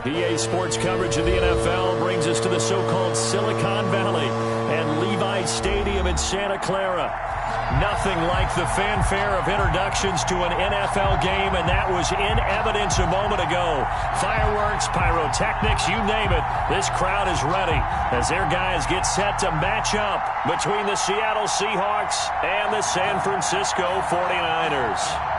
EA Sports coverage of the NFL brings us to the so-called Silicon Valley and Levi Stadium in Santa Clara. Nothing like the fanfare of introductions to an NFL game, and that was in evidence a moment ago. Fireworks, pyrotechnics, you name it. This crowd is ready as their guys get set to match up between the Seattle Seahawks and the San Francisco 49ers.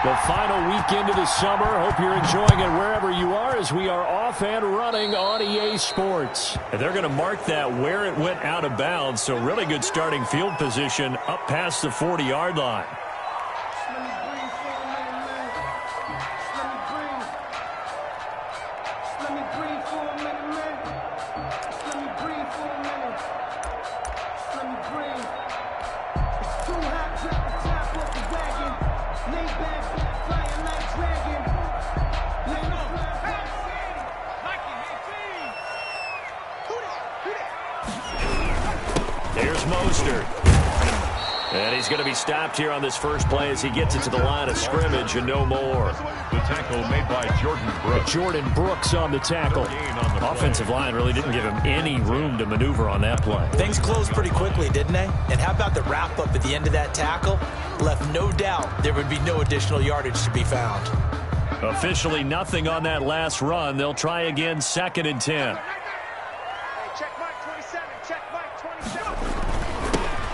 The final weekend of the summer. Hope you're enjoying it wherever you are as we are off and running on EA Sports. And they're going to mark that where it went out of bounds, so really good starting field position up past the 40-yard line. And he's going to be stopped here on this first play as he gets it to the line of scrimmage and no more. The tackle made by Jordan Brooks. Jordan Brooks on the tackle. Offensive line really didn't give him any room to maneuver on that play. Things closed pretty quickly, didn't they? And how about the wrap-up at the end of that tackle? Left no doubt there would be no additional yardage to be found. Officially nothing on that last run. They'll try again, 2nd and 10.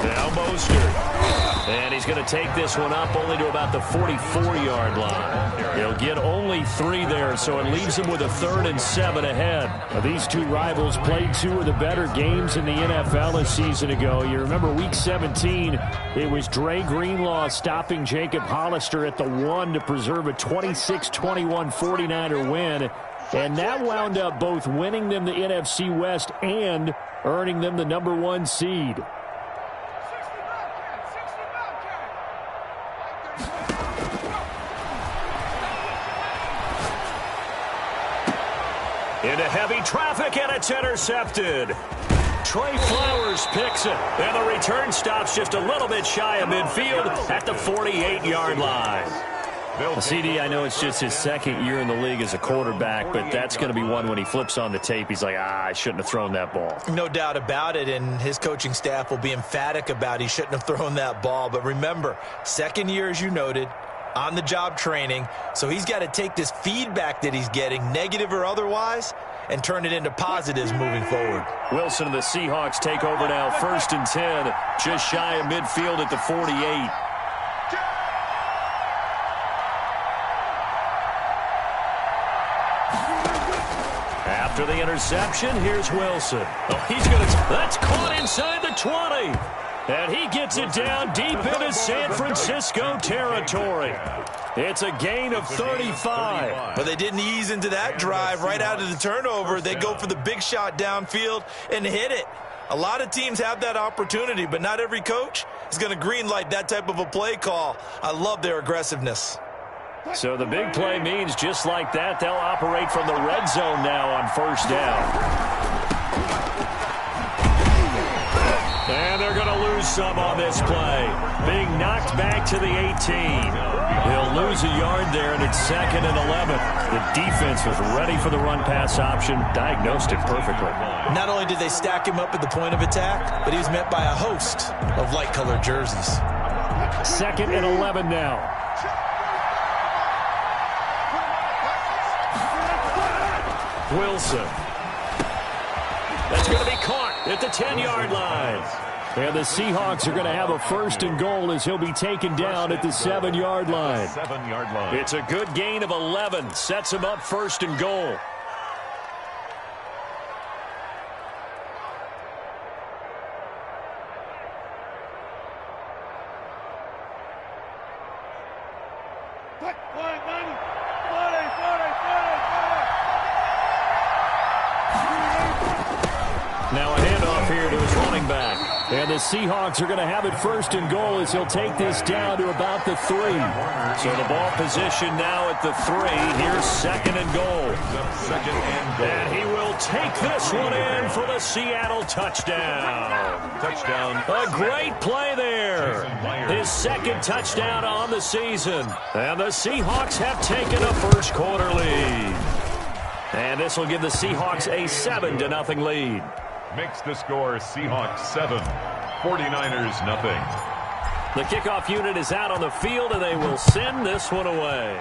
Now Mostert. And he's going to take this one up only to about the 44-yard line. He'll get only 3 there, so it leaves him with a 3rd and 7 ahead. Now, these two rivals played 2 of the better games in the NFL a season ago. You remember Week 17, it was Dre Greenlaw stopping Jacob Hollister at the 1 to preserve a 26-21 49er win. And that wound up both winning them the NFC West and earning them the #1 seed. Into heavy traffic, and it's intercepted. Trey Flowers picks it, and the return stops just a little bit shy of midfield at the 48-yard line. Well, CD, I know it's just his 2nd year in the league as a quarterback, but that's going to be one when he flips on the tape, he's like, I shouldn't have thrown that ball. No doubt about it, and his coaching staff will be emphatic about he shouldn't have thrown that ball. But remember, 2nd year, as you noted, on-the-job training, so he's got to take this feedback that he's getting, negative or otherwise, and turn it into positives moving forward. Wilson and the Seahawks take over now, 1st and 10, just shy of midfield at the 48. After the interception, here's Wilson. Oh, that's caught inside the 20. And he gets it down deep into San Francisco territory. It's a gain of 35. But they didn't ease into that drive right out of the turnover. They go for the big shot downfield and hit it. A lot of teams have that opportunity, but not every coach is going to greenlight that type of a play call. I love their aggressiveness. So the big play means just like that, they'll operate from the red zone now on 1st down. And they're going to lose some on this play. Being knocked back to the 18. He'll lose a yard there, and it's 2nd and 11. The defense was ready for the run-pass option, diagnosed it perfectly. Not only did they stack him up at the point of attack, but he was met by a host of light-colored jerseys. 2nd and 11 now. Wilson. That's going to be caught at the 10-yard line. And the Seahawks are going to have a 1st and goal as he'll be taken down at the 7-yard line. It's a good gain of 11. Sets him up 1st and goal. Now a handoff here to his running back. And the Seahawks are going to have it first and goal as he'll take this down to about the 3. So the ball position now at the 3. Here's second and goal. And he will take this one in for the Seattle touchdown. Touchdown. A great play there. His second touchdown on the season. And the Seahawks have taken a first quarter lead. And this will give the Seahawks a 7-0 lead. Makes the score Seahawks 7, 49ers nothing. The kickoff unit is out on the field, and they will send this one away.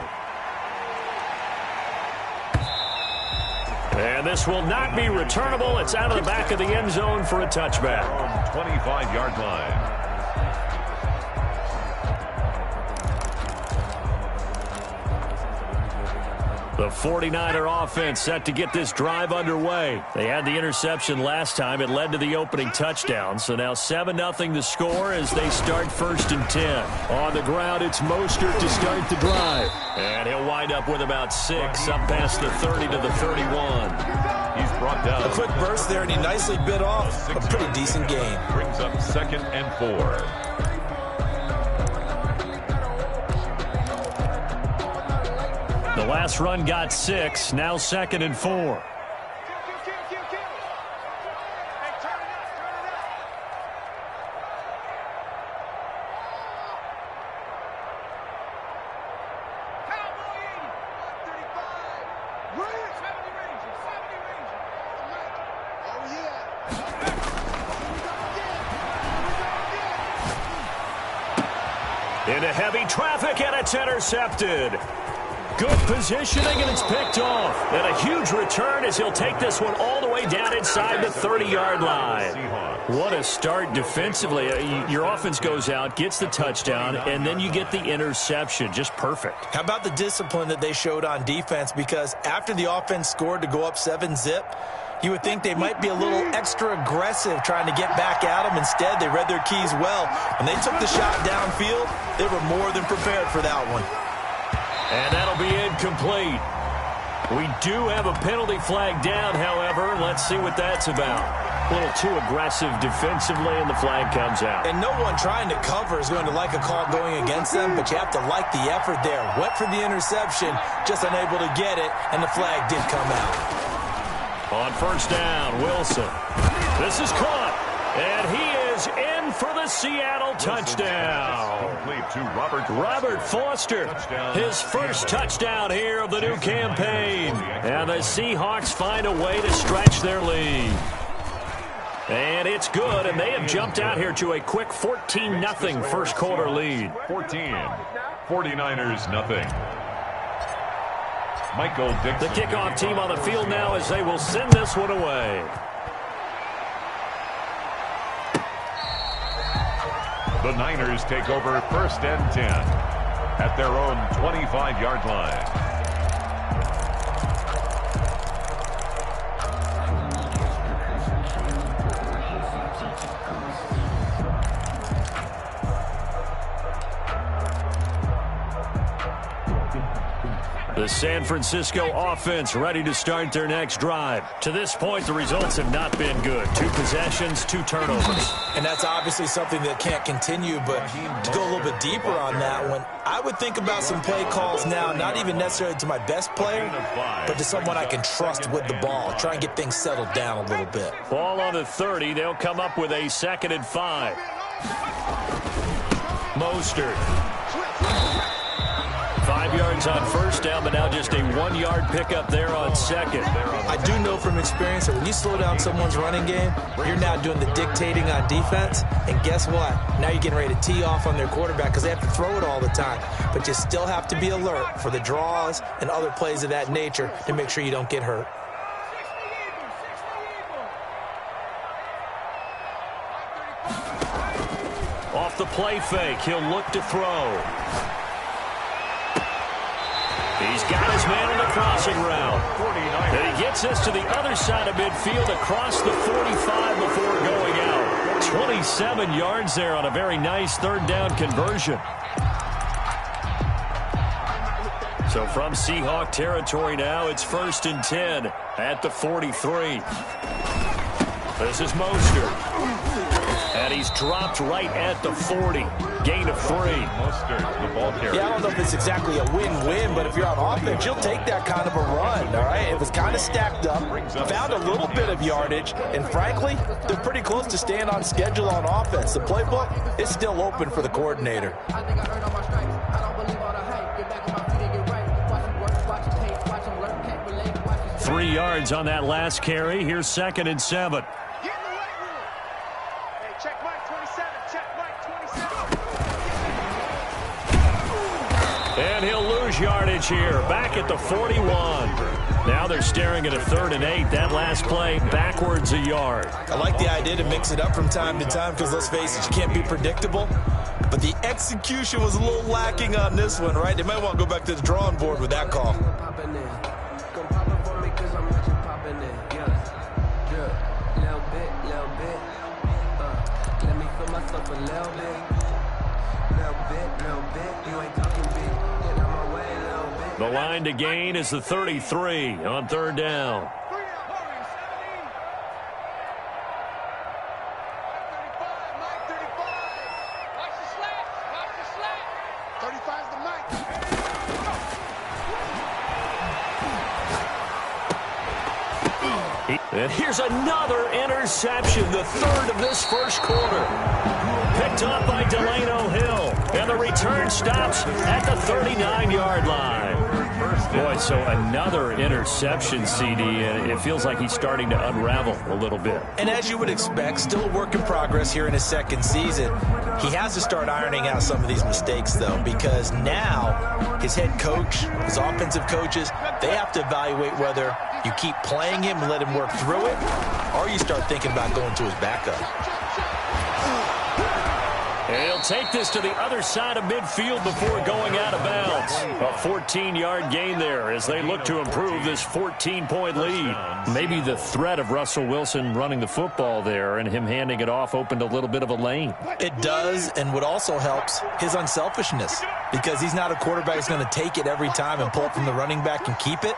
And this will not be returnable. It's out of the back of the end zone for a touchback. 25-yard line. The 49er offense set to get this drive underway. They had the interception last time. It led to the opening touchdown. So now 7-0 the score as they start first and 10. On the ground, it's Mostert to start the drive. And he'll wind up with about 6 up past the 30 to the 31. He's brought down. A quick burst there, and he nicely bit off a pretty decent gain. Brings up 2nd and 4. The last run got 6, now 2nd and 4. Into heavy traffic, and it's intercepted. Good positioning, and it's picked off. And a huge return as he'll take this one all the way down inside the 30-yard line. What a start defensively. Your offense goes out, gets the touchdown, and then you get the interception. Just perfect. How about the discipline that they showed on defense? Because after the offense scored to go up 7-zip, you would think they might be a little extra aggressive trying to get back at them. Instead, they read their keys well. When they took the shot downfield, they were more than prepared for that one. And that'll be incomplete. We do have a penalty flag down, however. Let's see what that's about. A little too aggressive defensively, and the flag comes out. And no one trying to cover is going to like a call going against them, but you have to like the effort there. Went for the interception, just unable to get it, and the flag did come out. On first down, Wilson. This is caught, and he is in for the Seattle touchdown. Complete to Robert Foster, his first touchdown here of the new campaign. And the Seahawks find a way to stretch their lead. And it's good, and they have jumped out here to a quick 14-0 first quarter lead. 14, 49ers nothing. Michael Dixon. The kickoff team on the field now as they will send this one away. The Niners take over first and 10 at their own 25-yard line. The San Francisco offense ready to start their next drive. To this point, the results have not been good. 2 possessions, 2 turnovers. And that's obviously something that can't continue, but to go a little bit deeper on that one, I would think about some play calls now, not even necessarily to my best player, but to someone I can trust with the ball. Try and get things settled down a little bit. Ball on the 30. They'll come up with a 2nd and 5. Mostert. 5 yards on first down, but now just a 1-yard pickup there on second. I do know from experience that when you slow down someone's running game, you're now doing the dictating on defense. And guess what? Now you're getting ready to tee off on their quarterback because they have to throw it all the time. But you still have to be alert for the draws and other plays of that nature to make sure you don't get hurt. Off the play fake, he'll look to throw. He's got his man on the crossing route. And he gets this to the other side of midfield across the 45 before going out. 27 yards there on a very nice 3rd down conversion. So from Seahawk territory now, it's 1st and 10 at the 43. This is Mostert. And he's dropped right at the 40. Gain of 3. Mostert, the ball carrier. Yeah, I don't know if it's exactly a win-win, but if you're on offense, you'll take that kind of a run, all right? It was kind of stacked up, found a little bit of yardage, and frankly, they're pretty close to staying on schedule on offense. The playbook is still open for the coordinator. 3 yards on that last carry. Here's 2nd and 7. And he'll lose yardage here. Back at the 41. Now they're staring at a 3rd and 8. That last play, backwards a yard. I like the idea to mix it up from time to time because, let's face it, you can't be predictable. But the execution was a little lacking on this one, right? They might want to go back to the drawing board with that call. The line to gain is the 33 on 3rd down. And here's another interception, the 3rd of this first quarter. Picked up by Delano Hill. And the return stops at the 39-yard line. Boy, so another interception, CD, and it feels like he's starting to unravel a little bit. And as you would expect, still a work in progress here in his 2nd season. He has to start ironing out some of these mistakes, though, because now his head coach, his offensive coaches, they have to evaluate whether you keep playing him and let him work through it, or you start thinking about going to his backup. And he'll take this to the other side of midfield before going out of bounds. A 14-yard gain there as they look to improve this 14-point lead. Maybe the threat of Russell Wilson running the football there and him handing it off opened a little bit of a lane. It does, and what also helps, his unselfishness. Because he's not a quarterback who's going to take it every time and pull it from the running back and keep it.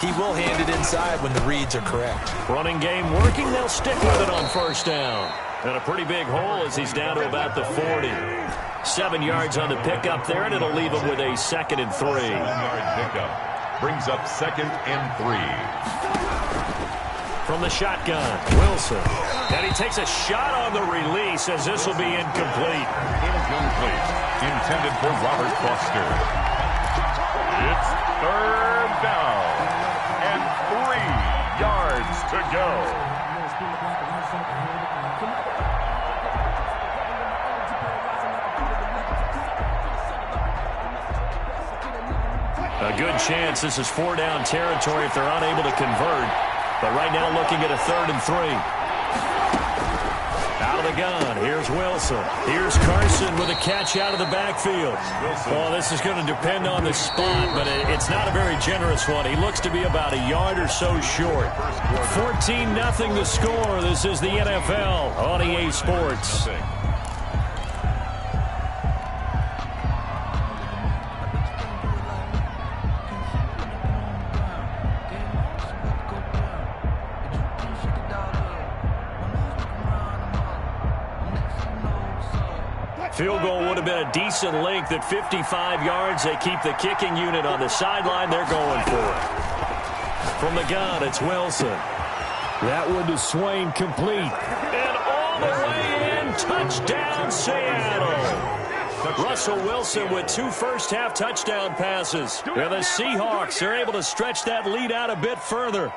He will hand it inside when the reads are correct. Running game working. They'll stick with it on 1st down. And a pretty big hole as he's down to about the 40. 7 yards on the pickup there, and it'll leave him with a 2nd and 3. 7-yard pickup brings up 2nd and 3. From the shotgun, Wilson. And he takes a shot on the release as this will be incomplete. Incomplete. Intended for Robert Foster. It's 3rd down and 3 yards to go. A good chance this is 4-down territory if they're unable to convert. But right now looking at a 3rd and 3. Out of the gun. Here's Wilson. Here's Carson with a catch out of the backfield. Well, this is going to depend on the spot, but it's not a very generous one. He looks to be about a yard or so short. 14-0 the score. This is the NFL on EA Sports. Field goal would have been a decent length at 55 yards. They keep the kicking unit on the sideline. They're going for it. From the gun, it's Wilson. That one to Swain, complete. And all the way in, touchdown Seattle. Russell Wilson with 2 first-half touchdown passes. And the Seahawks are able to stretch that lead out a bit further.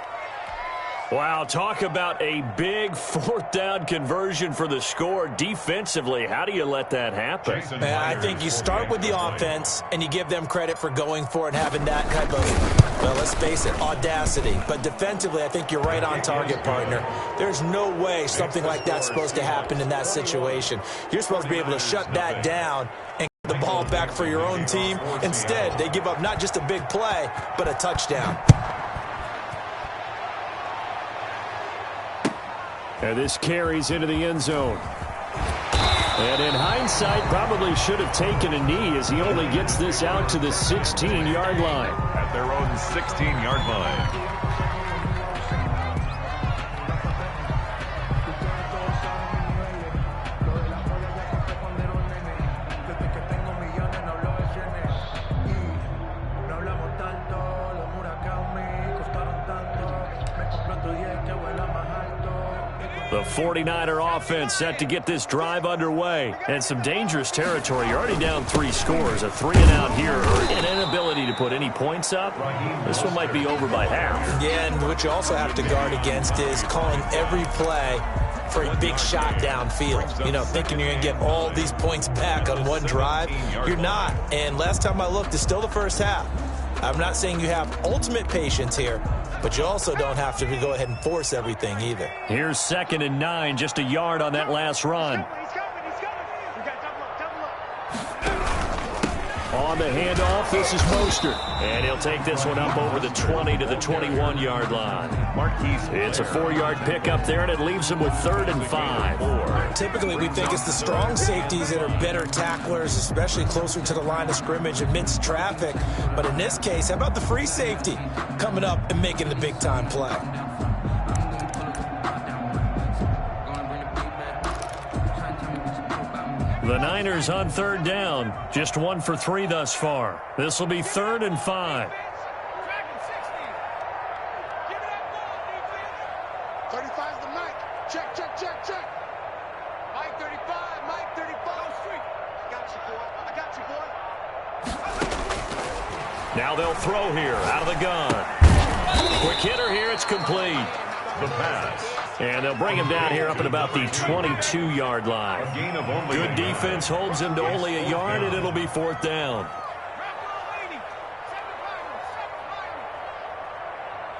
Wow, talk about a big 4th down conversion for the score. Defensively, how do you let that happen? I think you start with the offense, and you give them credit for going for it and having that type of, well, let's face it, audacity. But defensively, I think you're right on target, partner. There's no way something like that's supposed to happen in that situation. You're supposed to be able to shut that down and get the ball back for your own team. Instead, they give up not just a big play, but a touchdown. And this carries into the end zone. And in hindsight, probably should have taken a knee as he only gets this out to the 16-yard line. At their own 16-yard line. The 49er offense set to get this drive underway. And some dangerous territory. You're already down 3 scores. A 3-and-out here, or an inability to put any points up. This one might be over by half. Yeah, and what you also have to guard against is calling every play for a big shot downfield. You know, thinking you're going to get all these points back on one drive. You're not. And last time I looked, it's still the first half. I'm not saying you have ultimate patience here, but you also don't have to go ahead and force everything either. Here's 2nd and 9, just a yard on that last run. On the handoff, this is Mostert. And he'll take this one up over the 20 to the 21-yard line. It's a 4-yard pickup there, and it leaves him with 3rd and 5. Typically, we think it's the strong safeties that are better tacklers, especially closer to the line of scrimmage amidst traffic. But in this case, how about the free safety coming up and making the big-time play? The Niners on 3rd down. Just 1 for 3 thus far. This will be 3rd and 5. 35's the Mike. Check, check, check, check. Mike 35, Mike 35. I got you, boy. I got you, boy. Now they'll throw here out of the gun. Quick hitter here. It's complete. The pass. And they'll bring him down here up at about the 22-yard line. Good defense holds him to only a yard, and it'll be 4th down.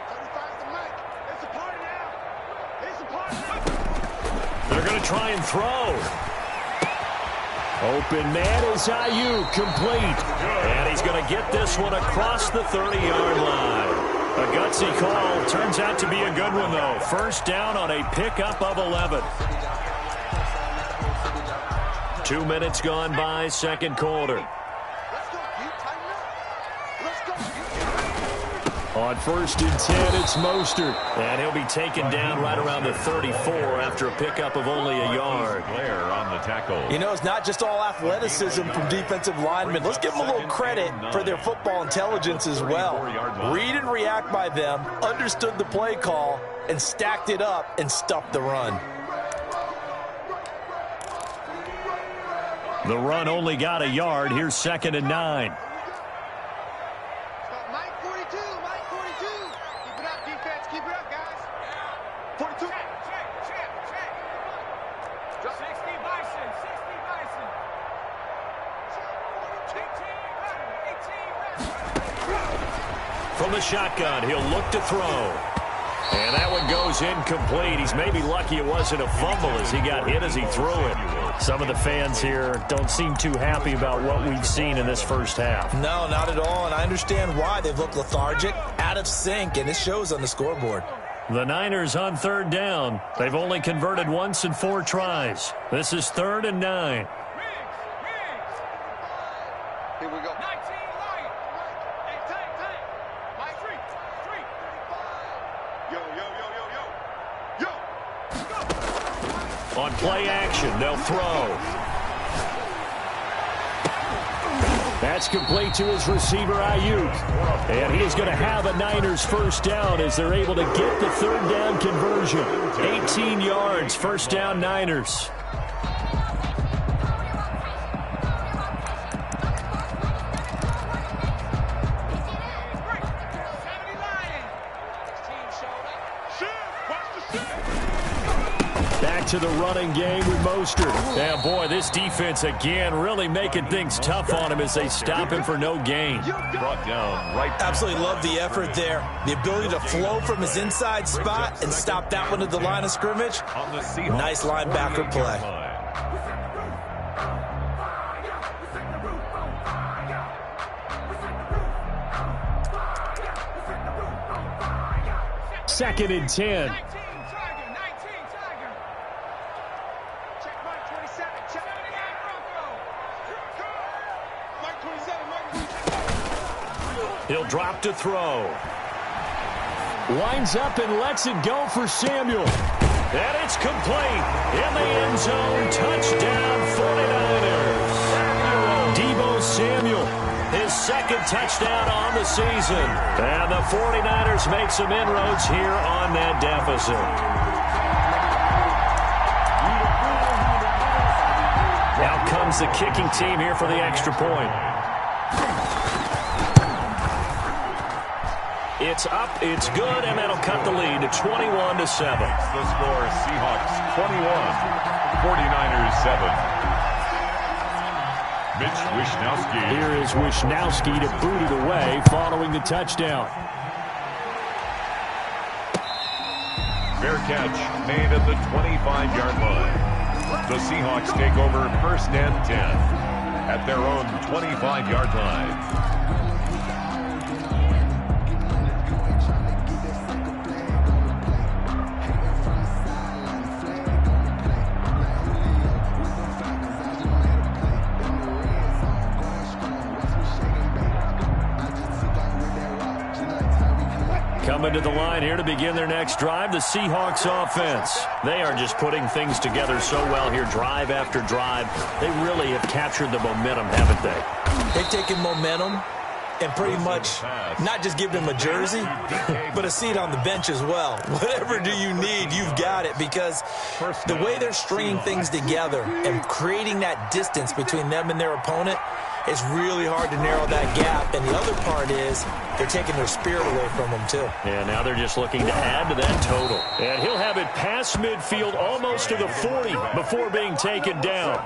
35's the Mike. It's a party now. It's a party. They're going to try and throw. Open man is Ayuk, complete. And he's going to get this one across the 30-yard line. A gutsy call. Turns out to be a good one, though. 1st down on a pickup of 11. 2 minutes gone by, 2nd quarter. Let's go, you tighten up. Let's go. On 1st and 10, it's Mostert. And he'll be taken down right around the 34 after a pickup of only a yard. Blair on the tackle. You know, it's not just all athleticism from defensive linemen. Let's give them a little credit for their football intelligence as well. Read and react by them, understood the play call, and stacked it up and stuffed the run. The run only got a yard. Here's 2nd and 9. Mike 42, Mike 42. Keep it up, defense. Keep it up, guys. 42. Check. 60 Bison, 60 Bison. 18. From the shotgun, he'll look to throw. And that one goes incomplete. He's maybe lucky it wasn't a fumble as he got hit as he threw it. Some of the fans here don't seem too happy about what we've seen in this first half. No, not at all, and I understand why. They've looked lethargic, out of sync, and it shows on the scoreboard. The Niners on 3rd down. They've only converted once in 4 tries. This is 3rd and 9. Here we go. 19 right. Hey, tight. Mike 3. Yo. On play action, they'll throw. That's complete to his receiver, Ayuk. And he is going to have a Niners 1st down as they're able to get the 3rd down conversion. 18 yards, 1st down Niners. Back to the running game with Mostert. Yeah, boy, this defense again really making things tough on him as they stop him for no gain. Brought down right. Absolutely love the effort there. The ability to flow from his inside spot and stop that one at the line of scrimmage. Nice linebacker play. Second and 10. 19 Tiger. Check Mike 27. Check. He'll drop to throw. Winds up and lets it go for Samuel. And it's complete. In the end zone. Touchdown 49ers. Deebo Samuel. His second touchdown on the season. And the 49ers make some inroads here on that deficit. Now comes the kicking team here for the extra point. It's up, it's good, and that'll cut the lead to 21-7. The score, Seahawks 21, 49ers 7. Mitch Wishnowsky. Here is Wishnowsky to boot it away following the touchdown. Fair catch made at the 25-yard line. The Seahawks take over first and 10 at their own 25-yard line. Coming to the line here to begin their next drive, the Seahawks offense. They are just putting things together so well here, drive after drive. They really have captured the momentum, haven't they? They've taken momentum and pretty much not just give them a jersey, but a seat on the bench as well. Whatever do you need, you've got it, because the way they're stringing things together and creating that distance between them and their opponent, it's really hard to narrow that gap. And the other part is they're taking their spirit away from them, too. And now they're just looking to add to that total. And he'll have it past midfield almost to the 40 before being taken down.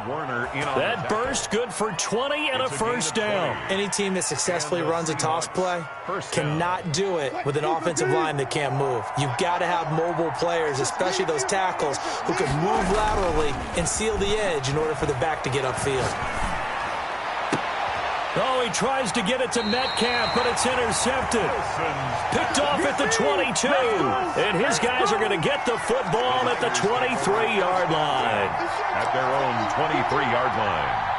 That burst good for 20 and a first down. Any team that successfully runs a toss play cannot do it with an offensive line that can't move. You've got to have mobile players, especially those tackles, who can move laterally and seal the edge in order for the back to get upfield. Oh, he tries to get it to Metcalf, but it's intercepted. Picked off at the 22. And his guys are going to get the football at the 23-yard line. At their own 23-yard line.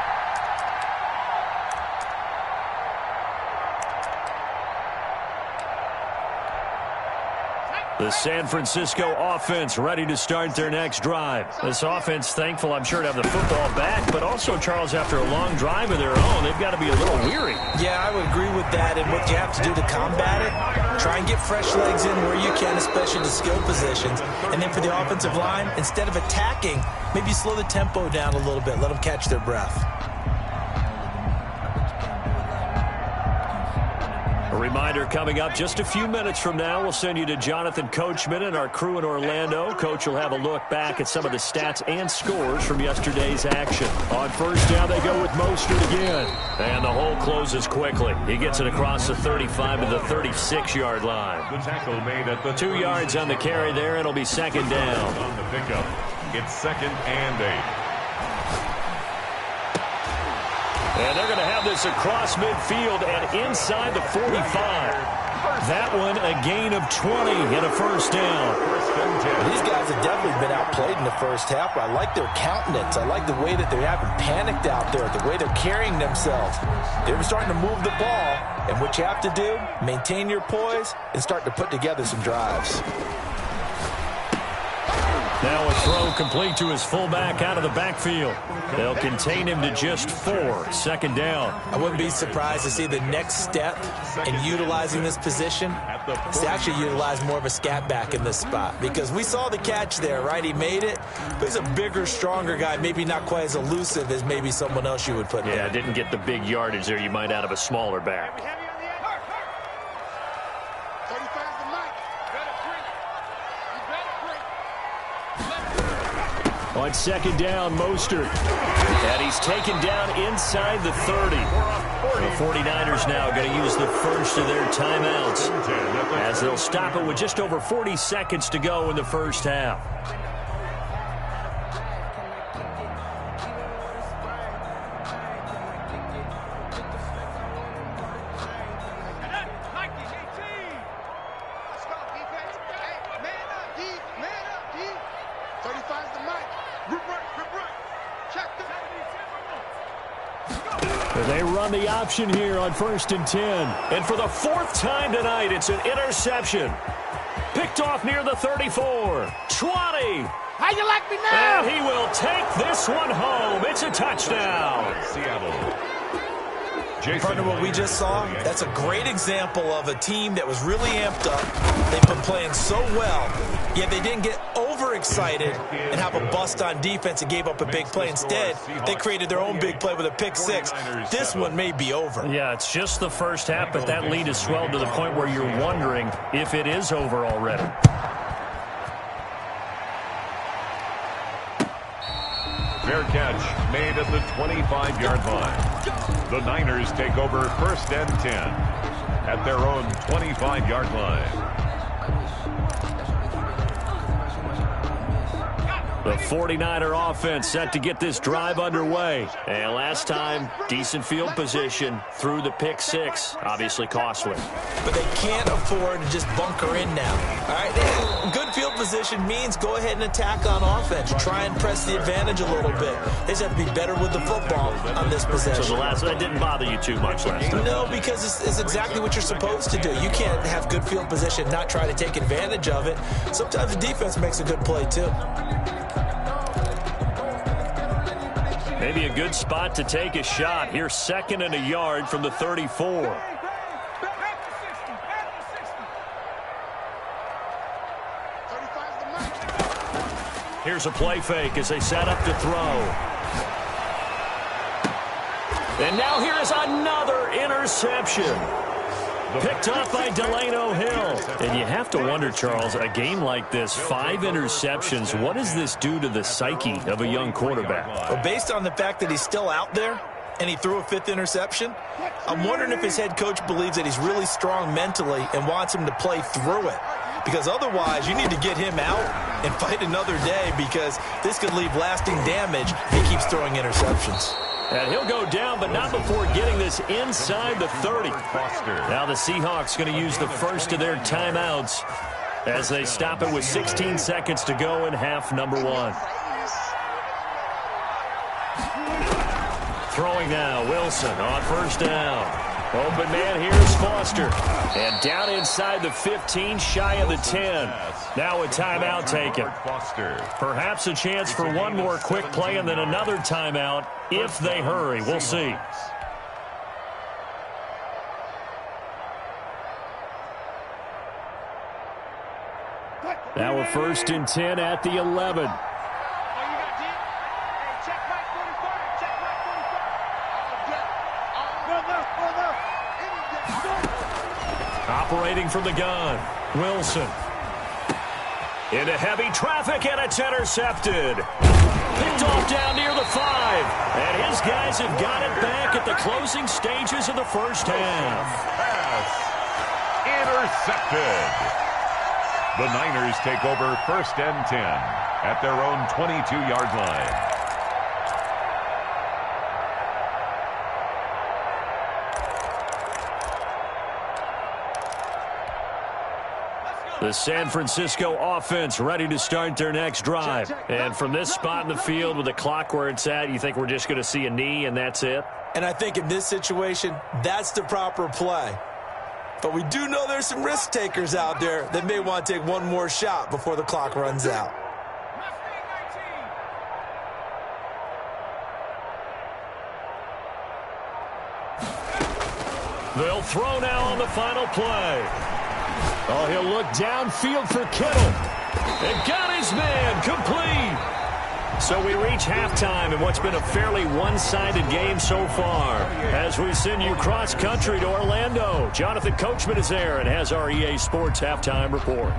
The San Francisco offense ready to start their next drive. This offense thankful, I'm sure, to have the football back, but also, Charles, after a long drive of their own, they've got to be a little weary. Yeah, I would agree with that, and what you have to do to combat it, try and get fresh legs in where you can, especially the skill positions. And then for the offensive line, instead of attacking, maybe slow the tempo down a little bit, let them catch their breath. A reminder coming up just a few minutes from now, we'll send you to Jonathan Coachman and our crew in Orlando. Coach will have a look back at some of the stats and scores from yesterday's action. On first down, they go with Mostert again. And the hole closes quickly. He gets it across the 35 to the 36-yard line. The tackle made at the 2 yards on the carry there. It'll be second down. On the pickup, it's 2nd and 8. And they're going to have this across midfield and inside the 45. That one a gain of 20 and a first down. These guys have definitely been outplayed in the first half. I like their countenance. I like the way that they haven't panicked out there, the way they're carrying themselves. They're starting to move the ball, and what you have to do, maintain your poise and start to put together some drives. Now a throw complete to his fullback out of the backfield. They'll contain him to just 4. Second down. I wouldn't be surprised to see the next step in utilizing this position is to actually utilize more of a scat back in this spot, because we saw the catch there, right? He made it, but he's a bigger, stronger guy, maybe not quite as elusive as maybe someone else you would put there. Yeah, didn't get the big yardage there you might out of a smaller back. On second down, Mostert. And he's taken down inside the 30. The 49ers now going to use the first of their timeouts as they'll stop it with just over 40 seconds to go in the first half. They run the option here on 1st and 10. And for the 4th time tonight, it's an interception. Picked off near the 34. 20. How you like me now? And he will take this one home. It's a touchdown. Seattle. Partner, what we just saw, that's a great example of a team that was really amped up. They've been playing so well, yet they didn't get overexcited and have a bust on defense and gave up a big play. Instead, they created their own big play with a pick six. This one may be over. Yeah, it's just the first half, but that lead has swelled to the point where you're wondering if it is over already. Fair catch made at the 25-yard line. The Niners take over 1st and 10 at their own 25-yard line. The 49er offense set to get this drive underway. And last time, decent field position through the pick six. Obviously costly. But they can't afford to just bunker in now. All right, good field position means go ahead and attack on offense. Try and press the advantage a little bit. They just have to be better with the football on this possession. So that didn't bother you too much last time? No, because it's exactly what you're supposed to do. You can't have good field position and not try to take advantage of it. Sometimes the defense makes a good play, too. Maybe a good spot to take a shot. Here's 2nd and a yard from the 34. Here's a play fake as they set up to throw. And now here's another interception. Picked up by Delano Hill. And you have to wonder, Charles, a game like this, 5 interceptions, what does this do to the psyche of a young quarterback? Well, based on the fact that he's still out there and he threw a 5th interception, I'm wondering if his head coach believes that he's really strong mentally and wants him to play through it. Because otherwise, you need to get him out and fight another day, because this could leave lasting damage if he keeps throwing interceptions. And he'll go down, but not before getting this inside the 30. Now the Seahawks going to use the first of their timeouts as they stop it with 16 seconds to go in half number 1. Throwing now, Wilson on 1st down. Open man, here's Foster. And down inside the 15, shy of the 10. Now a timeout taken. Perhaps a chance for one more quick play and then another timeout if they hurry. We'll see. Now we're 1st and 10 at the 11. Operating from the gun, Wilson. Into heavy traffic, and it's intercepted. Picked off down near the 5. And his guys have got it back at the closing stages of the first half. Pass intercepted. The Niners take over 1st and 10 at their own 22-yard line. The San Francisco offense ready to start their next drive. And from this spot in the field with the clock where it's at, you think we're just going to see a knee and that's it? And I think in this situation, that's the proper play. But we do know there's some risk takers out there that may want to take one more shot before the clock runs out. They'll throw now on the final play. Oh, he'll look downfield for Kittle. And got his man complete. So we reach halftime in what's been a fairly one-sided game so far. As we send you cross-country to Orlando, Jonathan Coachman is there and has our EA Sports halftime report.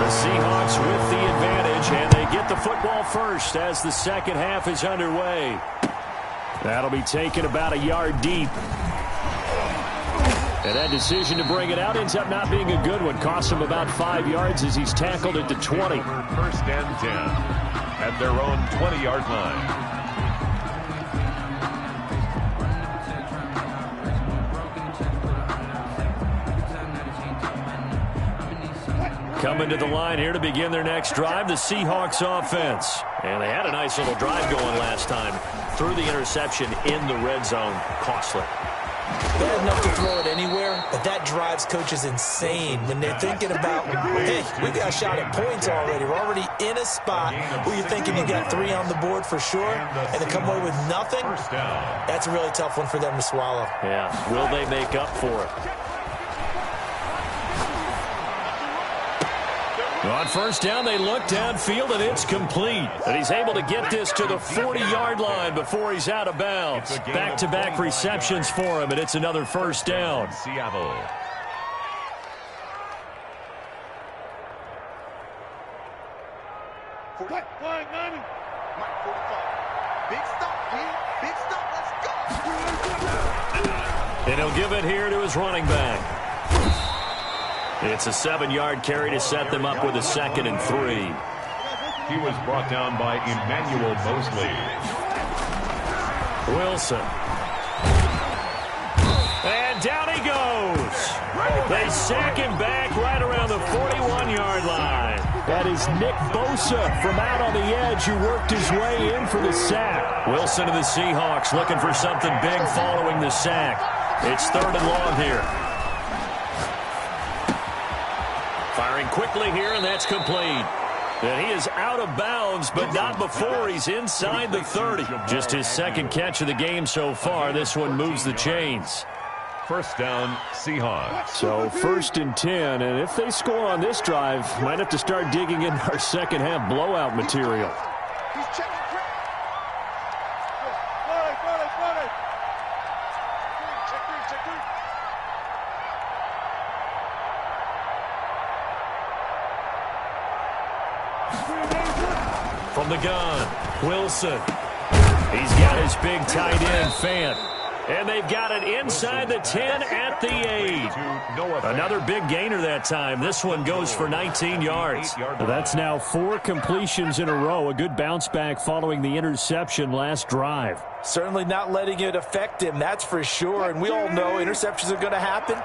Seahawks with the advantage, and they get the football first as the second half is underway. That'll be taken about a yard deep. And that decision to bring it out ends up not being a good one. Costs him about 5 yards as he's tackled at the 20. 1st and 10 at their own 20-yard line. Coming to the line here to begin their next drive, the Seahawks offense. And they had a nice little drive going last time. Threw the interception in the red zone. Costly. They had enough to throw it anywhere, but that drives coaches insane when they're thinking about, hey, we got a shot at points already. We're already in a spot where you're thinking you got 3 on the board for sure, and to come away with nothing, that's a really tough one for them to swallow. Yeah, will they make up for it? On first down, they look downfield, and it's complete. And he's able to get this to the 40-yard line before he's out of bounds. Back-to-back receptions for him, and it's another first down. Seattle. Mike 45. Big stop here. Big stop. Let's go. And he'll give it here to his running back. It's a 7-yard carry to set them up with a 2nd and 3. He was brought down by Emmanuel Mosley. Wilson. And down he goes. They sack him back right around the 41-yard line. That is Nick Bosa from out on the edge who worked his way in for the sack. Wilson and the Seahawks looking for something big following the sack. It's 3rd and long here. Firing quickly here, and that's complete. And he is out of bounds, but not before he's inside the 30. Just his 2nd catch of the game so far. This one moves the chains. First down, Seahawks. So 1st and 10, and if they score on this drive, might have to start digging in our second-half blowout material. He's checking. From the gun, Wilson. He's got his big tight end, Fant. And they've got it inside the 10 at the 8. Another big gainer that time. This one goes for 19 yards. Well, that's now 4 completions in a row. A good bounce back following the interception last drive. Certainly not letting it affect him, that's for sure. And we all know interceptions are going to happen.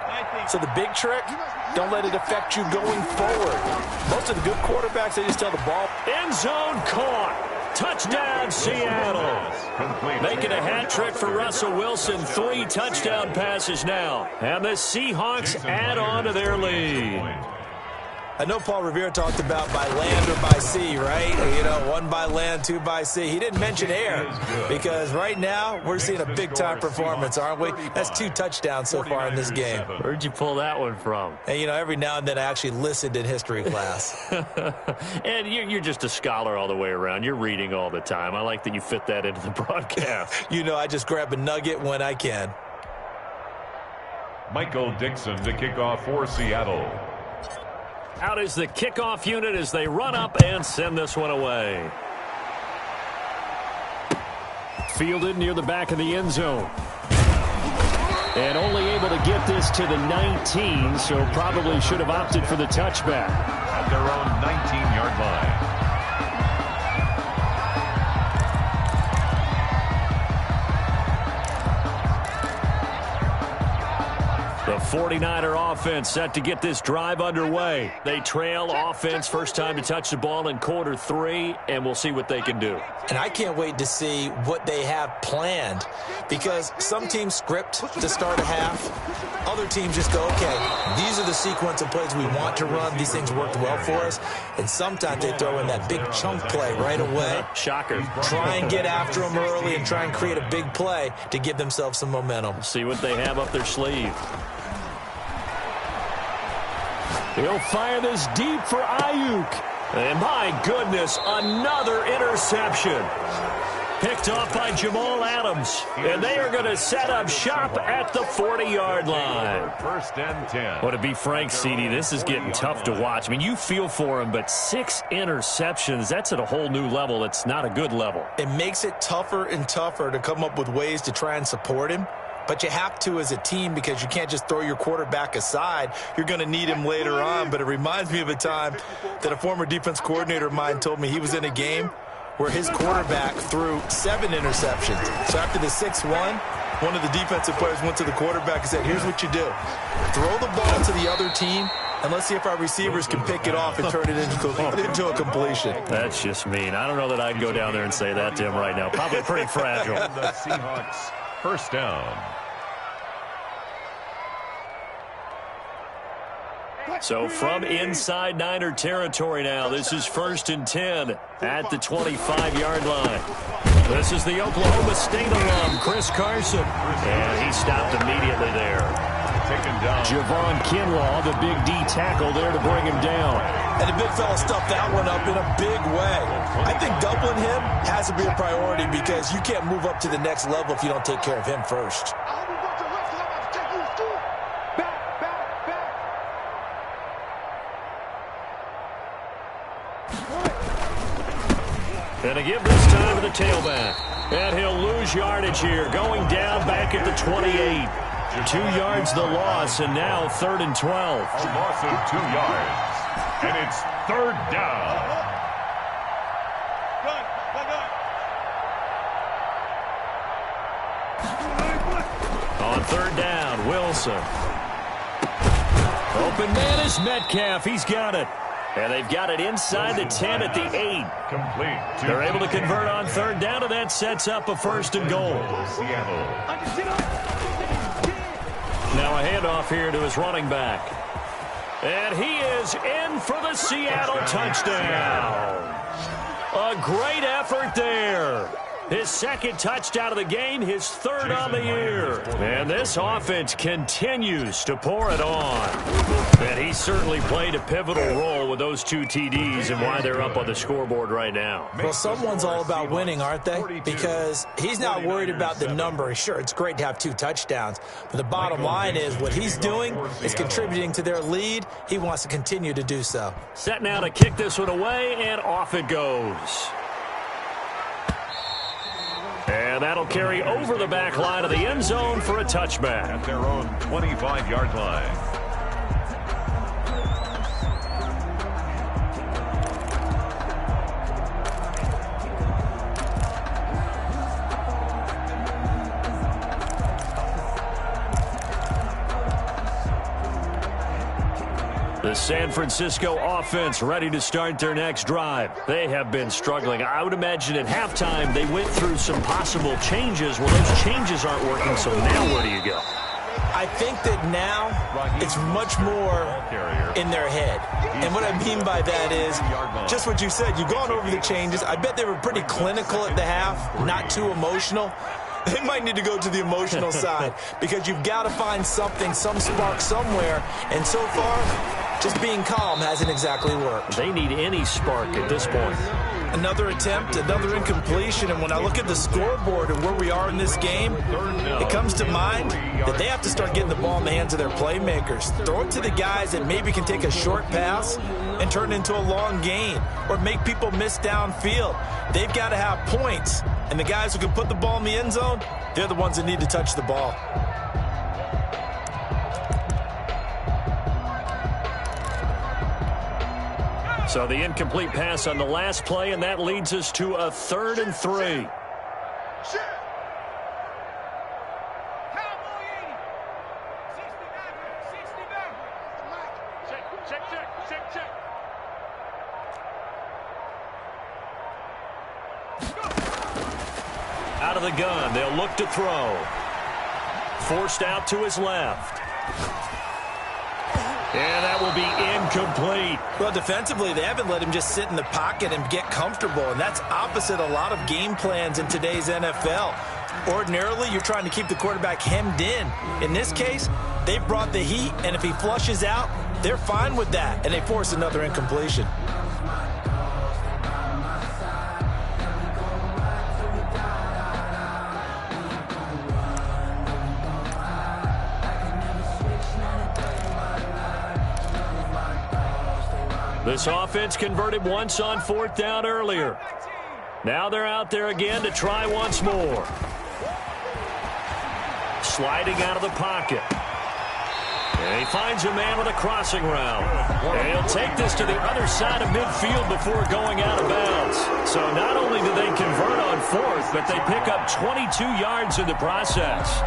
So the big trick, don't let it affect you going forward. Most of the good quarterbacks, they just tell the ball. End zone caught. Touchdown, Seattle. Making a hat trick for Russell Wilson. 3 touchdown passes now. And the Seahawks add on to their lead. I know Paul Revere talked about by land or by sea, right? You know, 1 by land, 2 by sea. He didn't mention air because right now we're seeing a big-time performance, aren't we? That's 2 touchdowns so far in this game. Where'd you pull that one from? And, you know, every now and then I actually listened in history class. And you're just a scholar all the way around. You're reading all the time. I like that you fit that into the broadcast. You know, I just grab a nugget when I can. Michael Dixon to kick off for Seattle. Out is the kickoff unit as they run up and send this one away. Fielded near the back of the end zone. And only able to get this to the 19, so probably should have opted for the touchback. At their own 19-yard line. The 49er offense set to get this drive underway. They trail offense first time to touch the ball in quarter 3, and we'll see what they can do. And I can't wait to see what they have planned because some teams script to start a half. Other teams just go, okay, these are the sequence of plays we want to run. These things worked well for us. And sometimes they throw in that big chunk play right away. Shocker. Try and get after them early and try and create a big play to give themselves some momentum. See what they have up their sleeve. He'll fire this deep for Ayuk. And my goodness, another interception. Picked off by Jamal Adams. And they are going to set up shop at the 40-yard line. First and 10. Well, to be frank, CD, this is getting tough to watch. I mean, you feel for him, but 6 interceptions, that's at a whole new level. It's not a good level. It makes it tougher and tougher to come up with ways to try and support him. But you have to as a team because you can't just throw your quarterback aside. You're going to need him later on. But it reminds me of a time that a former defense coordinator of mine told me he was in a game where his quarterback threw 7 interceptions. So after the 6-1, one of the defensive players went to the quarterback and said, here's what you do. Throw the ball to the other team And let's see if our receivers can pick it off and turn it into a completion. That's just mean. I don't know that I'd go down there and say that to him right now. Probably pretty fragile. The Seahawks first down. So from inside Niner territory now, this is 1st and 10 at the 25-yard line. This is the Oklahoma State alum, Chris Carson. And he stopped immediately there. Taken down. Javon Kinlaw, the big D tackle there to bring him down. And the big fella stuffed that one up in a big way. I think doubling him has to be a priority because you can't move up to the next level if you don't take care of him first. And a give this time to the tailback. And he'll lose yardage here, going down back at the 28. 2 yards the loss, and now 3rd and 12. A loss of 2 yards. And it's 3rd down. On 3rd down, Wilson. Open man is Metcalf. He's got it. And they've got it inside the 10 at the 8. Complete. They're able to convert on 3rd down, and that sets up a 1st and goal. Seattle. Now a handoff here to his running back. And he is in for the Seattle touchdown. A great effort there. His 2nd touchdown of the game, his 3rd on the year. And this offense continues to pour it on. And he certainly played a pivotal role with those 2 TDs and why they're up on the scoreboard right now. Well, someone's all about winning, aren't they? Because he's not worried about the number. Sure, it's great to have 2 touchdowns. But the bottom line is what he's doing is contributing to their lead. He wants to continue to do so. Set now to kick this one away, and off it goes. And that'll carry over the back line of the end zone for a touchback. At their own 25-yard line. The San Francisco offense ready to start their next drive. They have been struggling. I would imagine at halftime they went through some possible changes. Well, those changes aren't working, so now where do you go? I think that now it's much more in their head. And what I mean by that is just what you said. You've gone over the changes. I bet they were pretty clinical at the half, not too emotional. They might need to go to the emotional side because you've got to find something, some spark somewhere. And so far, just being calm hasn't exactly worked. They need any spark at this point. Another attempt, another incompletion, and when I look at the scoreboard and where we are in this game, it comes to mind that they have to start getting the ball in the hands of their playmakers. Throw it to the guys that maybe can take a short pass and turn it into a long gain or make people miss downfield. They've got to have points, and the guys who can put the ball in the end zone, they're the ones that need to touch the ball. So the incomplete pass on the last play, and that leads us to a 3rd and 3. Out of the gun, they'll look to throw. Forced out to his left. And that will be incomplete. Well, defensively, they haven't let him just sit in the pocket and get comfortable, and that's opposite a lot of game plans in today's NFL. Ordinarily, you're trying to keep the quarterback hemmed in. In this case, they've brought the heat, and if he flushes out, they're fine with that, and they force another incompletion. This offense converted once on 4th down earlier. Now they're out there again to try once more. Sliding out of the pocket. And he finds a man with a crossing route. And he'll take this to the other side of midfield before going out of bounds. So not only do they convert on 4th, but they pick up 22 yards in the process.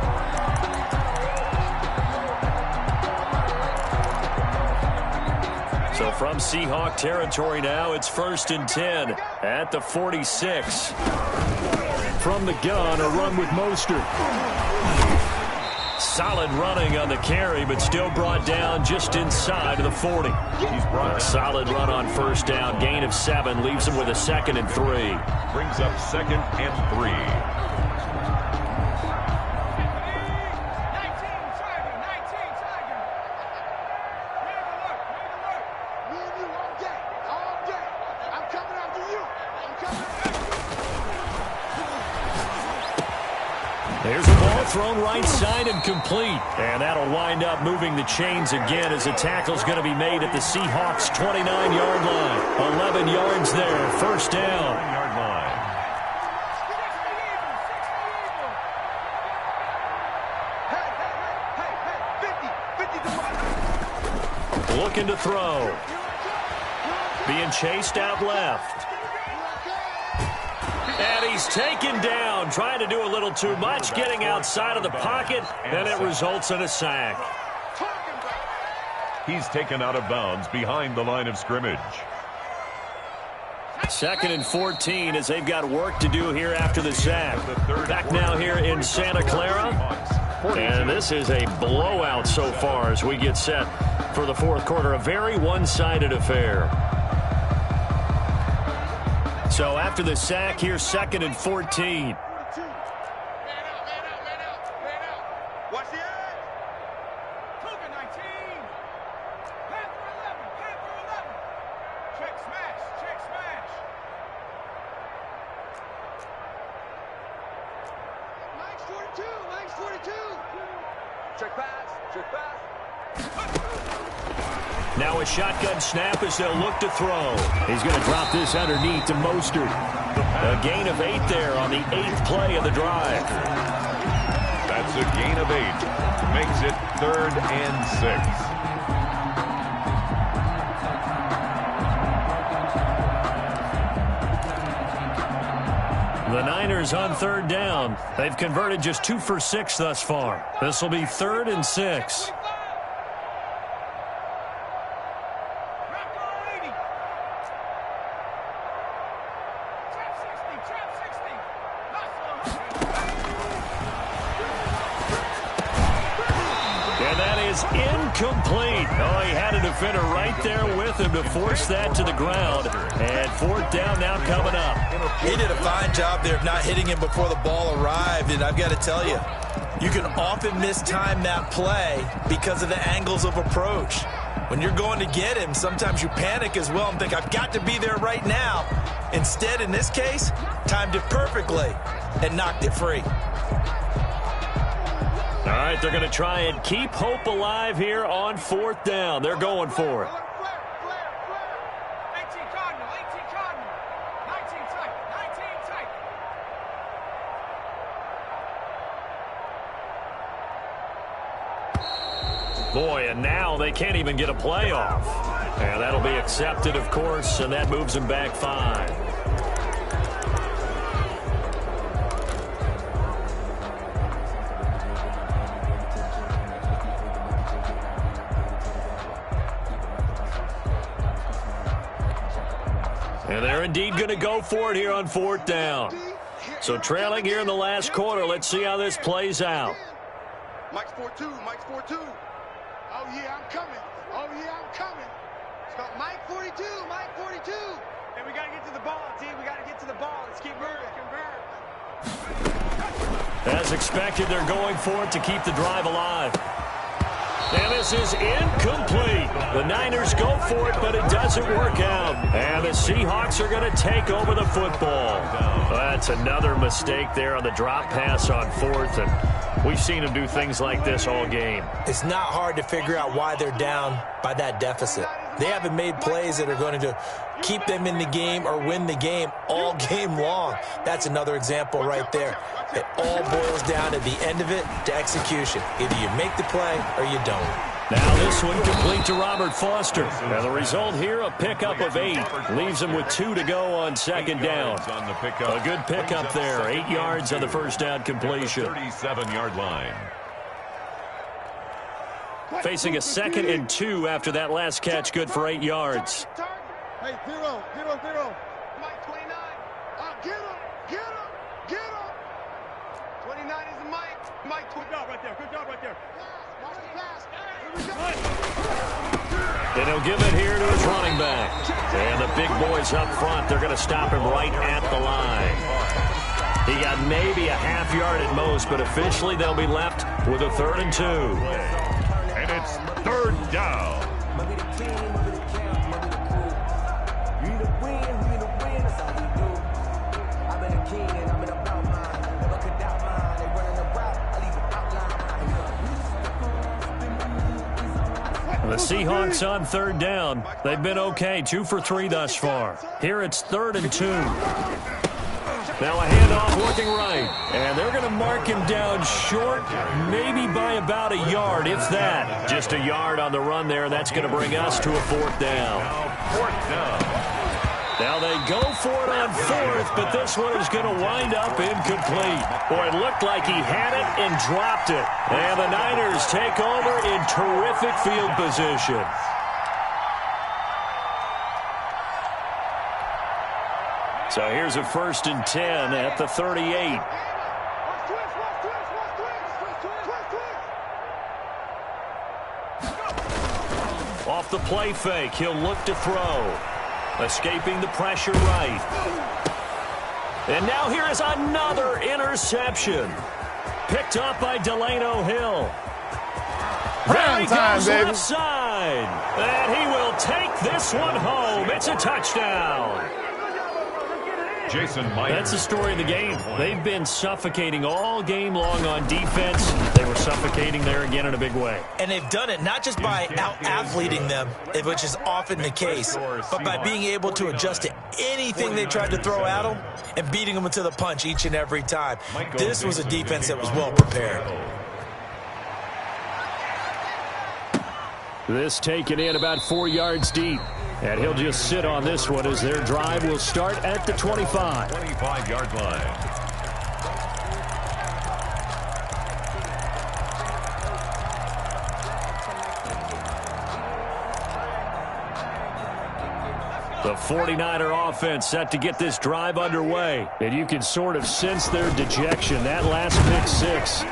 So from Seahawk territory now, it's 1st and 10 at the 46. From the gun, a run with Mostert. Solid running on the carry, but still brought down just inside of the 40. A solid run on 1st down. Gain of 7 leaves him with a 2nd and 3. Brings up 2nd and 3. There's a ball thrown right side and complete. And that'll wind up moving the chains again as the tackle's going to be made at the Seahawks' 29-yard line. 11 yards there, 1st down. Yard line. Looking to throw. Being chased out left. And he's taken down, trying to do a little too much, getting outside of the pocket, and it results in a sack. He's taken out of bounds behind the line of scrimmage. 2nd and 14 as they've got work to do here after the sack. Back now here in Santa Clara. And this is a blowout so far as we get set for the 4th quarter. A very one-sided affair. So after the sack, here's 2nd and 14. Watch the edge. Cougar 19. Panther 11. Panther 11. Check smash. Check smash. Mike's 42. Mike's 42. Check pass. Check pass. Now a shotgun snap as they'll look to throw. He's going to drop this underneath to Mostert. A gain of 8 there on the 8th play of the drive. That's a gain of 8. Makes it 3rd and 6. The Niners on 3rd down. They've converted just 2 for 6 thus far. This will be 3rd and 6. Incomplete. Oh, he had a defender right there with him to force that to the ground. And 4th down now coming up. He did a fine job there of not hitting him before the ball arrived. And I've got to tell you, you can often mistime that play because of the angles of approach. When you're going to get him, sometimes you panic as well and think, I've got to be there right now. Instead, in this case, timed it perfectly and knocked it free. All right, they're going to try and keep hope alive here on 4th down. They're going for it. 18 Cardinal, 18 Cardinal. 19 tight, 19 tight. Boy, and now they can't even get a play off. And that'll be accepted, of course, and that moves them back 5. And they're indeed going to go for it here on 4th down. So trailing here in the last quarter. Let's see how this plays out. Mike's 4-2. Mike's 4-2. Oh, yeah, I'm coming. Oh, yeah, I'm coming. It's got Mike 42. Mike 42. And we got to get to the ball, team. We got to get to the ball. Let's keep moving. As expected, they're going for it to keep the drive alive. And this is incomplete. The Niners go for it, but it doesn't work out. And the Seahawks are going to take over the football. That's another mistake there on the drop pass on 4th. And we've seen them do things like this all game. It's not hard to figure out why they're down by that deficit. They haven't made plays that are going to keep them in the game or win the game all game long. That's another example right there. It all boils down at the end of it to execution. Either you make the play or you don't. Now this one complete to Robert Foster. Now the result here, a pickup of 8. Leaves him with 2 to go on 2nd down. A good pickup there. 8 yards on the 1st down completion. 37-yard line. Facing a 2nd and 2 after that last catch, good for 8 yards. Hey, 0, 0, 0. Mike 29. Get him, get him, get him. 29 is the Mike. Mike, good job right there. Good job right there. Watch the pass. And he'll give it here to his running back. And the big boys up front, they're going to stop him right at the line. He got maybe a half yard at most, but officially they'll be left with a 3rd and 2. And it's 3rd down. The Seahawks on 3rd down. They've been okay, 2 for 3 thus far. Here it's 3rd and 2. Now a handoff working right. And they're going to mark him down short, maybe by about a yard, if that. Just a yard on the run there. That's going to bring us to a 4th down. Now 4th down. Now they go for it on 4th, but this one is going to wind up incomplete. Boy, it looked like he had it and dropped it. And the Niners take over in terrific field position. So here's a 1st and 10 at the 38. Off the play fake, he'll look to throw. Escaping the pressure right. And now here is another interception. Picked up by Delano Hill. There he goes left side. And he will take this one home. It's a touchdown. Jason Myers. That's the story of the game. They've been suffocating all game long on defense. They were suffocating there again in a big way. And they've done it not just by out-athleting them, which is often the case, but by being able to adjust to anything they tried to throw at them and beating them to the punch each and every time. This was a defense that was well prepared. This taken in about 4 yards deep. And he'll just sit on this one as their drive will start at the 25. 25-yard line. The 49er offense set to get this drive underway. And you can sort of sense their dejection. That last pick 6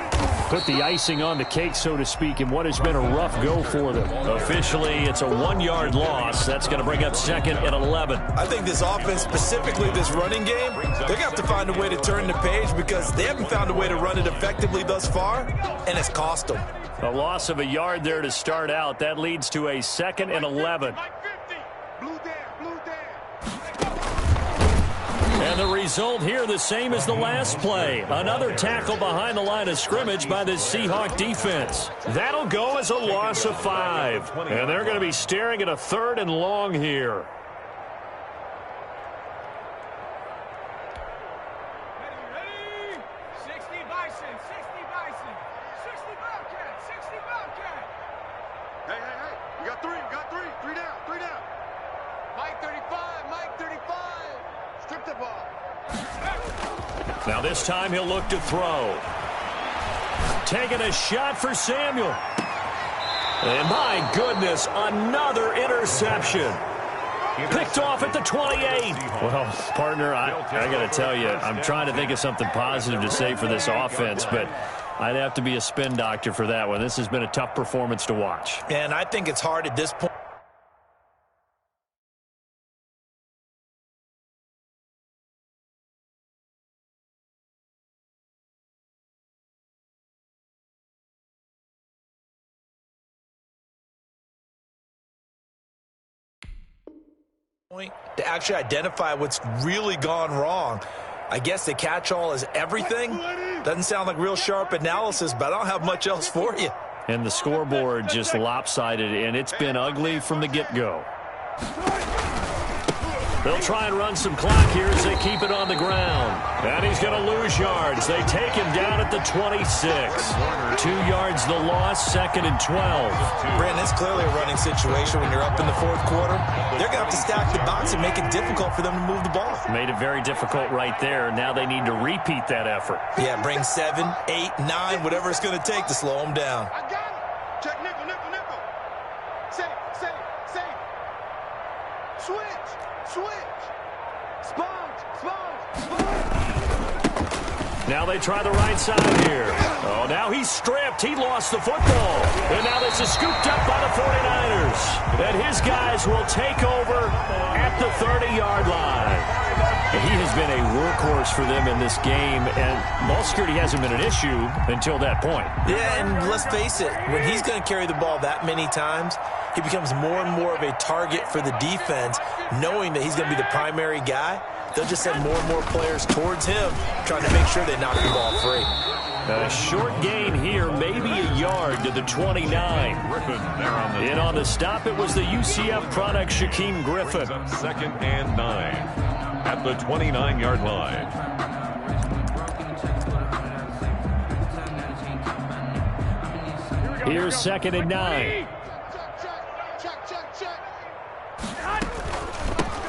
put the icing on the cake, so to speak, in what has been a rough go for them. Officially, it's a 1-yard loss. That's going to bring up 2nd and 11. I think this offense, specifically this running game, they're going to have to find a way to turn the page because they haven't found a way to run it effectively thus far, and it's cost them. A loss of a yard there to start out. That leads to a 2nd and 11. And the result here the same as the last play. Another tackle behind the line of scrimmage by the Seahawk defense. That'll go as a loss of 5. And they're going to be staring at a 3rd and long here. Ready? 60 Bison, 60 Bison, 60 Bobcat, 60 Bobcat. Hey, we got 3, 3 down, 3 down. Mike 35, Mike 35. Strip the ball. Now this time he'll look to throw. Taking a shot for Samuel. And my goodness, another interception. Picked off at the 28. Well, partner, I got to tell you, I'm trying to think of something positive to say for this offense, but I'd have to be a spin doctor for that one. This has been a tough performance to watch. And I think it's hard at this point. To actually identify what's really gone wrong. I guess the catch-all is everything. Doesn't sound like real sharp analysis, but I don't have much else for you. And the scoreboard just lopsided, and it's been ugly from the get-go. They'll try and run some clock here as they keep it on the ground. And he's going to lose yards. They take him down at the 26. 2 yards the loss, 2nd and 12. Brandon, it's clearly a running situation when you're up in the 4th quarter. They're going to have to stack the box and make it difficult for them to move the ball. Made it very difficult right there. Now they need to repeat that effort. Yeah, bring 7, 8, 9, whatever it's going to take to slow them down. I got it. Check nickel, nickel, nickel. Safe, safe, safe. Switch, switch. Sponge, sponge, sponge. Now they try the right side here. Oh, now he's stripped. He lost the football. And now this is scooped up by the 49ers. And his guys will take over at the 30-yard line. He has been a workhorse for them in this game, and ball security hasn't been an issue until that point. Yeah, and let's face it, when he's going to carry the ball that many times, he becomes more and more of a target for the defense, knowing that he's going to be the primary guy. They'll just send more and more players towards him, trying to make sure they knock the ball free. A short gain here, maybe a yard to the 29. In on the stop, it was the UCF product, Shaquem Griffin. 2nd and 9 at the 29-yard line. Here's 2nd and 9.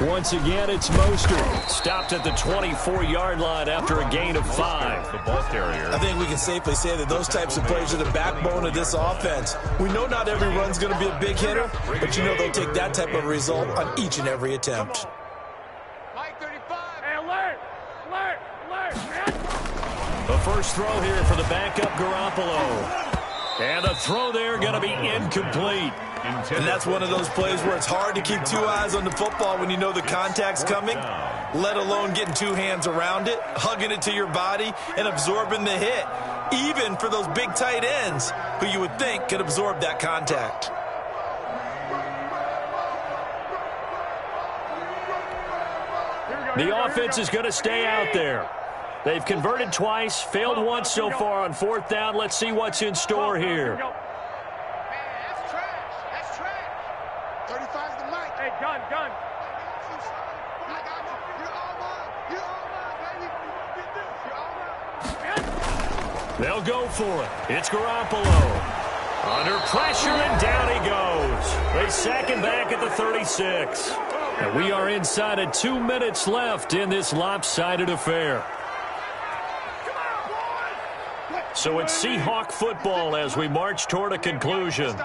Once again, it's Mostert. Stopped at the 24-yard line after a gain of 5. The ball carrier. I think we can safely say that those types of plays are the backbone of this offense. We know not every run's going to be a big hitter, but you know they'll take that type of result on each and every attempt. Mike 35. Hey, alert! Alert! Alert! The first throw here for the backup Garoppolo. And the throw there going to be incomplete. And that's one of those plays where it's hard to keep two eyes on the football when you know the contact's coming, let alone getting two hands around it, hugging it to your body, and absorbing the hit, even for those big tight ends who you would think could absorb that contact. The offense is going to stay out there. They've converted twice, failed once so far on 4th down. Let's see what's in store here. Man, that's trash. That's trash. 35's the mic. Hey, gun. I got you. You're all mine. You're all mine, baby. Get this. You're all mine. They'll go for it. It's Garoppolo. Under pressure, and down he goes. They sack him back at the 36. And we are inside of 2 minutes left in this lopsided affair. So it's Seahawk football as we march toward a conclusion.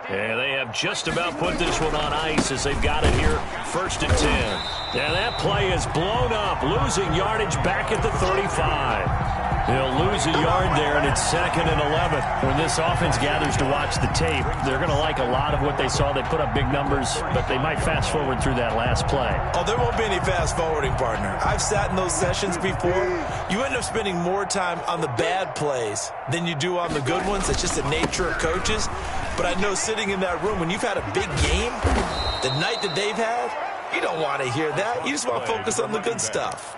And they have just about put this one on ice as they've got it here, 1st and 10. And that play is blown up, losing yardage back at the 35. They'll lose a yard there, and it's 2nd and 11. When this offense gathers to watch the tape, they're going to like a lot of what they saw. They put up big numbers, but they might fast forward through that last play. Oh, there won't be any fast forwarding, partner. I've sat in those sessions before. You end up spending more time on the bad plays than you do on the good ones. It's just the nature of coaches. But I know sitting in that room, when you've had a big game, the night that they've had, you don't want to hear that. You just want to focus on the good stuff.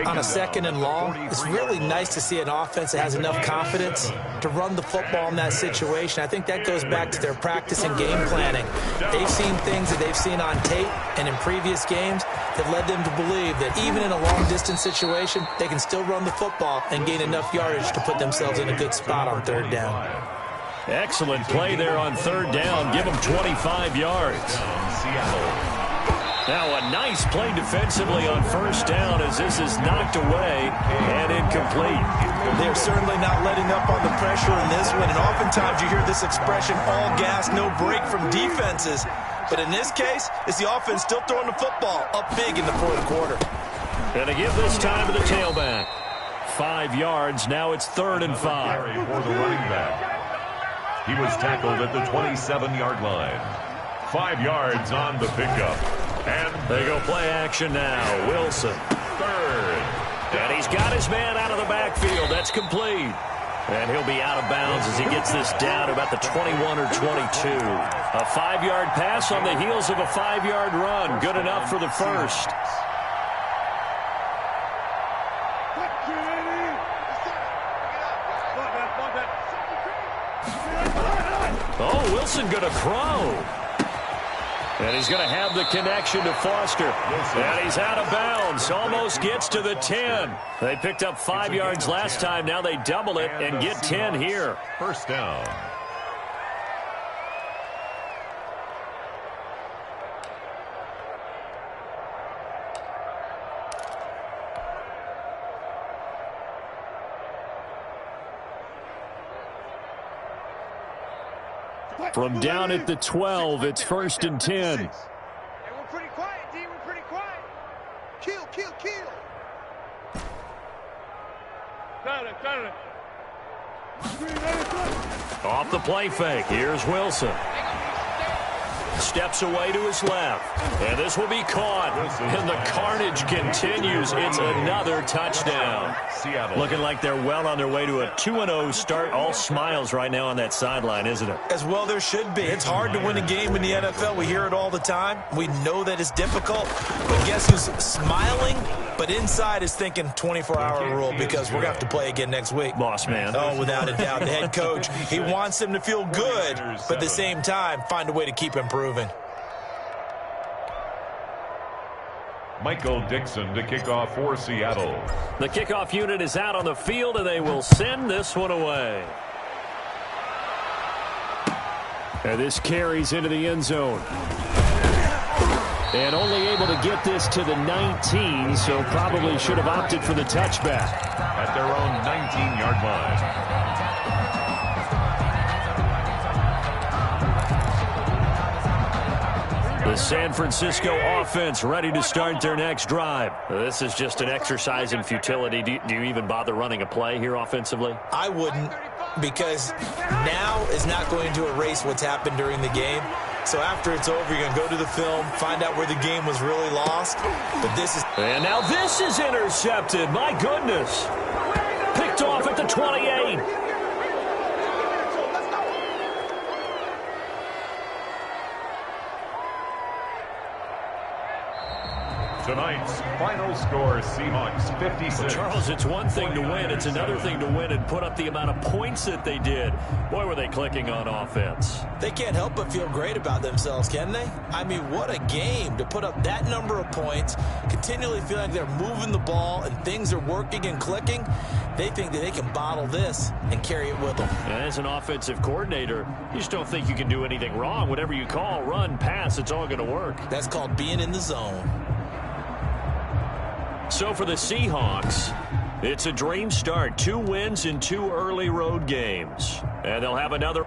On a 2nd and long, it's really nice to see an offense that has enough confidence to run the football in that situation. I think that goes back to their practice and game planning. They've seen things that they've seen on tape and in previous games that led them to believe that even in a long-distance situation, they can still run the football and gain enough yardage to put themselves in a good spot on 3rd down. Excellent play there on 3rd down. Give them 25 yards. Now a nice play defensively on 1st down as this is knocked away and incomplete. They're certainly not letting up on the pressure in this one, and oftentimes you hear this expression, all gas, no break from defenses. But in this case, it's the offense still throwing the football up big in the 4th quarter. And to give this time to the tailback. 5 yards, now it's 3rd and 5. For the running back. He was tackled at the 27-yard line. 5 yards on the pickup. And they go play action now. Wilson. 3rd. And he's got his man out of the backfield. That's complete. And he'll be out of bounds as he gets this down to about the 21 or 22. A 5-yard pass on the heels of a 5-yard run. Good enough for the first. Oh, Wilson going to throw. And he's going to have the connection to Foster. And he's out of bounds. Almost gets to the 10. They picked up 5 yards last time. Now they double it and get 10 here. 1st down. From down at the 12, it's 1st and 10. Hey, we're pretty quiet, D. We're pretty quiet. Kill, kill, kill. Off the play fake. Here's Wilson. Steps away to his left. And this will be caught. And the carnage continues. It's another touchdown. Seattle. Looking like they're well on their way to a 2-0 start. All smiles right now on that sideline, isn't it? As well there should be. It's hard to win a game in the NFL. We hear it all the time. We know that it's difficult. But guess who's smiling? But inside is thinking 24-hour rule because we're going to have to play again next week. Boss man. Oh, without a doubt. The head coach, he wants them to feel good, but at the same time, find a way to keep improving. Michael Dixon to kick off for Seattle. The kickoff unit is out on the field, and they will send this one away. And this carries into the end zone. And only able to get this to the 19, so probably should have opted for the touchback. At their own 19-yard line. The San Francisco offense ready to start their next drive. This is just an exercise in futility. Do you even bother running a play here offensively? I wouldn't, because now is not going to erase what's happened during the game. So after it's over, you're going to go to the film, find out where the game was really lost. But this is... And now this is intercepted. My goodness. Picked off at the 28. Tonight's final score, Seahawks 56. Well, Charles, it's one thing to win. It's another thing to win and put up the amount of points that they did. Boy, were they clicking on offense. They can't help but feel great about themselves, can they? I mean, what a game to put up that number of points, continually feel like they're moving the ball and things are working and clicking. They think that they can bottle this and carry it with them. And as an offensive coordinator, you just don't think you can do anything wrong. Whatever you call, run, pass, it's all going to work. That's called being in the zone. So for the Seahawks, it's a dream start. 2 wins in 2 early road games. And they'll have another...